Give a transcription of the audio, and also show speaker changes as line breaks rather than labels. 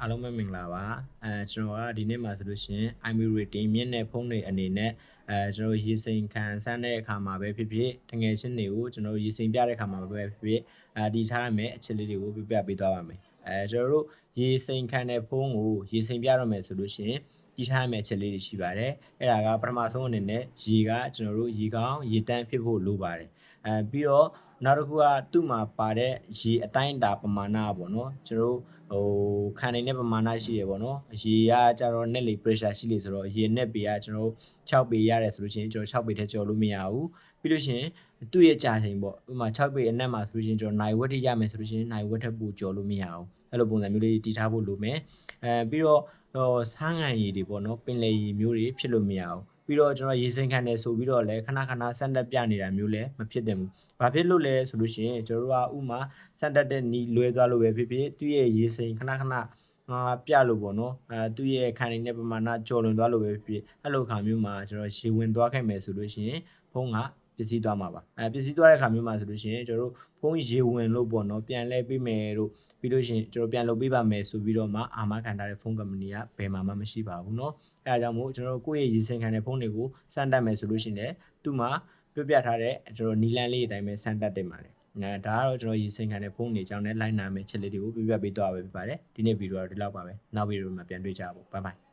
အားလုံးပဲမင်္ဂလာပါကျွန်တော်ကဒီနေ့မှာဆိုလို့ရှိရင် IMEI rating မြင့်တဲ့ဖုန်းတွေအနေနဲ့ကျွန်တော်ရေစိမ်ခံစမ်းတဲ့အခါမှာပဲဖြစ်ဖြစ်တငယ်ချင်းတွေကိုကျွန်တော်ရေစိမ်ပြတဲ့အခါမှာပဲဖြစ်ဖြစ်ဒီထားရမယ်အချက်လေးတွေကိုပြပေးသွားပါမယ်ကျွန်တော်တို့ရေစိမ်ခံတဲ့ဖုန်းကိုရေစိမ်ပြတော့မယ်ဆိုလို့ရှိရင်ဒီထားရမယ်အချက်လေးတွေရှိပါတယ်အဲ့ဒါကပထမဆုံးအနေနဲ့ရေကကျွန်တော်တို့ရေကောင်းရေတန်းဖြစ်ဖို့လိုပါတယ်ပြီးတော့နောက်တစ်ခုကသူ့မှာပါတဲ့ရေအတိုင်းအတာပမာဏပေါ့နော်ကျွန်တော်ခံနေတဲ့ပမာဏရှိရပေါ့နော်ရေကကြတော့ net လေ pressure ရှိလေဆိုတော့ရေ net ပေကကျွန်တော်6ပေရတယ်ဆိုလို့ရှိရင်ကျွန်တော်6ပေထက်ကျော်လို့မရဘူးပြီးလို့ရှိရင်သူ့ရဲ့ကြာချိန်ပေါ့ဥပမာ6ပေအနက်မှာဆိုလို့ရှိရင်ကျွန်တော်နိုင်ဝက်ထိရမယ်ဆိုလို့ရှိရင်နိုင်ဝက်ထက်ပိုကျော်လို့မရဘူးအဲ့လိုပုံစံမျိုးလေးတည်ထားဖို့လိုမယ်ပြီးတော့ဆားငံရည်တွေပေါ့နော်ပင်လယ်ရည်မျိုးတွေဖြစ်လို့မရဘူးပြီးတော့ကျွန်တော်ရေစိမ်ခံတယ်ဆိုပြီးတော့လည်းခဏခဏစက်တက်ပြနေတာမျိုးလည်းမဖြစ်တယ်ဘူး။ဘာဖြစ်လို့လဲဆိုလို့ရှိရင်ကျွန်တော်တို့ကဥမာစက်တက်တဲ့နီလွဲသွားလို့ပဲဖြစ်ဖြစ်သူ့ရဲ့ရေစိမ်ခဏခဏပြလို့ပေါ့နော်သူ့ရဲ့ခံနေတဲ့ပမာဏကျော်လွန်သွားလို့ပဲဖြစ်ဖြစ်အဲ့လိုခါမျိုးမှာကျွန်တော်ရေဝင်သွားခဲ့မယ်ဆိုလို့ရှိရင်ဖုန်းကပစ္စည်းသွားမှာပါပစ္စည်းသွားတဲ့ခါမျိုးမှာဆိုလို့ရှိရင်ကျွန်တော်တို့ဖုန်းရေဝင်လို့ပေါ့နော်ပြန်လဲပေးမယ်တို့ပြီးလို့ရှိရင်ကျွန်တော်ပြန်လုပ်ပေးပါမယ်ဆိုပြီးတော့မှအာမခံထားတဲ့ဖုန်းကုမ္ပဏီကဘယ်မှာမှမရှိပါဘူးเนาะအဲဒါကြောင့်မို့ကျွန်တော်တို့ကိုယ့်ရဲ့ရည်စင်ခံတဲ့ဖုန်းတွေကိုစမ်းတတ်မယ်ဆိုလို့ရှိရင်လည်းသူ့မှာပြထားတဲ့ကျွန်တော်နီလန်းလေးအတိုင်းပဲစမ်းတတ်တင်ပါတယ်ဒါကတော့ကျွန်တော်ရည်စင်ခံတဲ့ဖုန်းတွေအကြောင်းနဲ့လိုက်နာမယ့်ချက်လေးတွေကိုပြပေးသွားပါပဲဖြစ်ပါတယ်ဒီနေ့ဗီဒီယိုတော့ဒီလောက်ပါပဲနောက်ဗီဒီယိုမှာပြန်တွေ့ကြပါဦးဘိုင်ဘိုင်